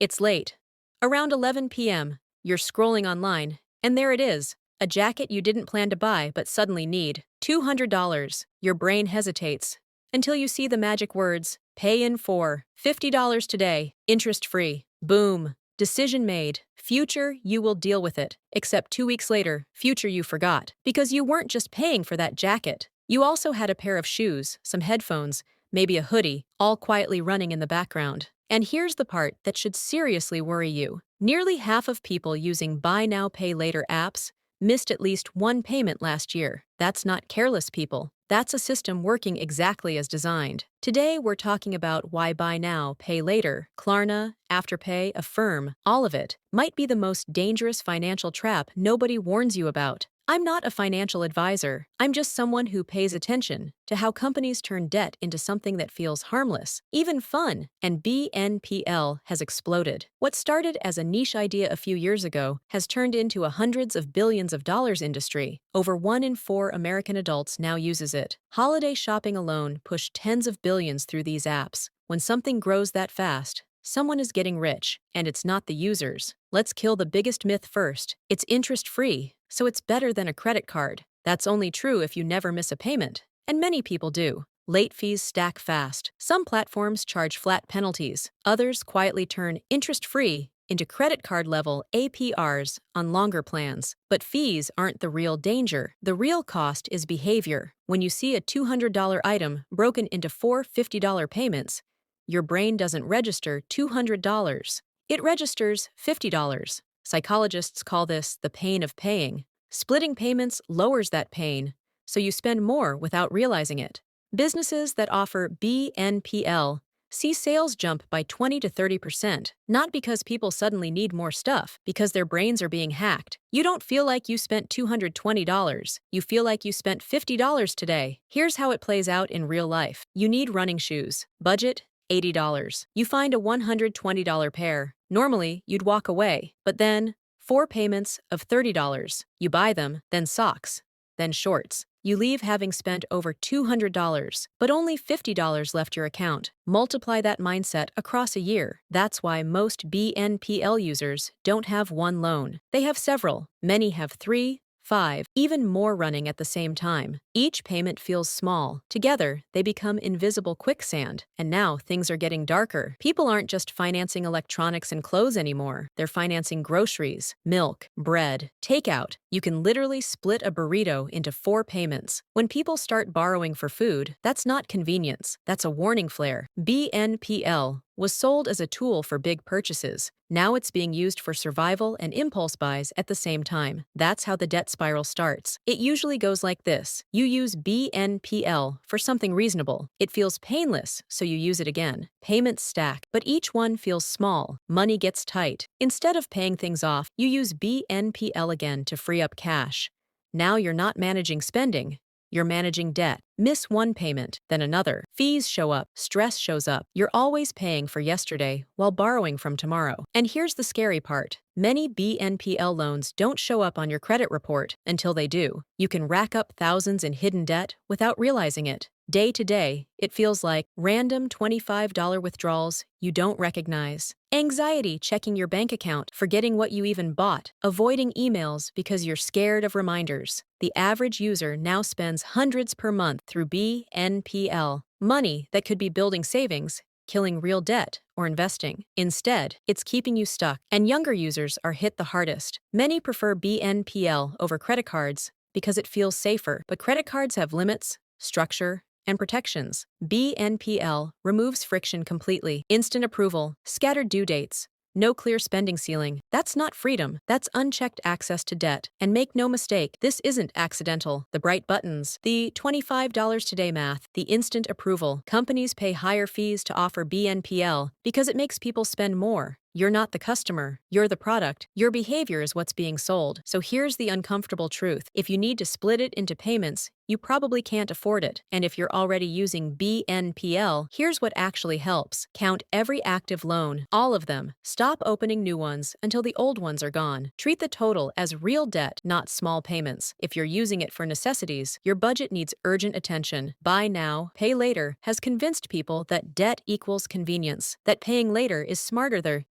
It's late. Around 11 p.m., you're scrolling online, and there it is, a jacket you didn't plan to buy but suddenly need. $200. Your brain hesitates until you see the magic words, pay in for $50 today, interest-free. Boom. Decision made. Future, you will deal with it. Except 2 weeks later, future you forgot. Because you weren't just paying for that jacket. You also had a pair of shoes, some headphones, maybe a hoodie, all quietly running in the background. And here's the part that should seriously worry you. Nearly half of people using Buy Now Pay Later apps missed at least one payment last year. That's not careless people. That's a system working exactly as designed. Today, we're talking about why Buy Now, Pay Later, Klarna, Afterpay, Affirm, all of it, might be the most dangerous financial trap nobody warns you about. I'm not a financial advisor. I'm just someone who pays attention to how companies turn debt into something that feels harmless, even fun, and BNPL has exploded. What started as a niche idea a few years ago has turned into a hundreds of billions of dollars industry. Over 1 in 4 American adults now uses it. Holiday shopping alone pushed tens of billions through these apps. When something grows that fast, someone is getting rich, and it's not the users. Let's kill the biggest myth first. It's interest-free, so it's better than a credit card. That's only true if you never miss a payment, and many people do. Late fees stack fast. Some platforms charge flat penalties. Others quietly turn interest-free into credit card-level APRs on longer plans. But fees aren't the real danger. The real cost is behavior. When you see a $200 item broken into 4 $50 payments, your brain doesn't register $200. It registers $50. Psychologists call this the pain of paying. Splitting payments lowers that pain, so you spend more without realizing it. Businesses that offer BNPL see sales jump by 20 to 30%, not because people suddenly need more stuff, because their brains are being hacked. You don't feel like you spent $220. You feel like you spent $50 today. Here's how it plays out in real life. You need running shoes. Budget, $80. You find a $120 pair. Normally, you'd walk away, but then 4 payments of $30. You buy them, then socks, then shorts. You leave having spent over $200, but only $50 left your account. Multiply that mindset across a year. That's why most BNPL users don't have one loan. They have several. Many have 3, 5, even more running at the same time. Each payment feels small. Together, they become invisible quicksand. And now things are getting darker. People aren't just financing electronics and clothes anymore. They're financing groceries, milk, bread, takeout. You can literally split a burrito into 4 payments. When people start borrowing for food, that's not convenience. That's a warning flare. BNPL was sold as a tool for big purchases. Now it's being used for survival and impulse buys at the same time. That's how the debt spiral starts. It usually goes like this. You use BNPL for something reasonable. It feels painless, so you use it again. Payments stack, but each one feels small. Money gets tight. Instead of paying things off, you use BNPL again to free up cash. Now you're not managing spending. You're managing debt. Miss one payment, then another. Fees show up, stress shows up. You're always paying for yesterday while borrowing from tomorrow. And here's the scary part. Many BNPL loans don't show up on your credit report until they do. You can rack up thousands in hidden debt without realizing it. Day to day, it feels like random $25 withdrawals you don't recognize. Anxiety checking your bank account, forgetting what you even bought, avoiding emails because you're scared of reminders. The average user now spends hundreds per month through BNPL, money that could be building savings, killing real debt, or investing. Instead, it's keeping you stuck, and younger users are hit the hardest. Many prefer BNPL over credit cards because it feels safer, but credit cards have limits, structure, and protections. BNPL removes friction completely. Instant approval, scattered due dates, no clear spending ceiling. That's not freedom. That's unchecked access to debt. And make no mistake, this isn't accidental. The bright buttons, the $25 today math, the instant approval. Companies pay higher fees to offer BNPL because it makes people spend more. You're not the customer. You're the product. Your behavior is what's being sold. So here's the uncomfortable truth. If you need to split it into payments, you probably can't afford it. And if you're already using BNPL, here's what actually helps. Count every active loan, all of them. Stop opening new ones until the old ones are gone. Treat the total as real debt, not small payments. If you're using it for necessities, your budget needs urgent attention. Buy now, pay later has convinced people that debt equals convenience, that paying later is smarter there.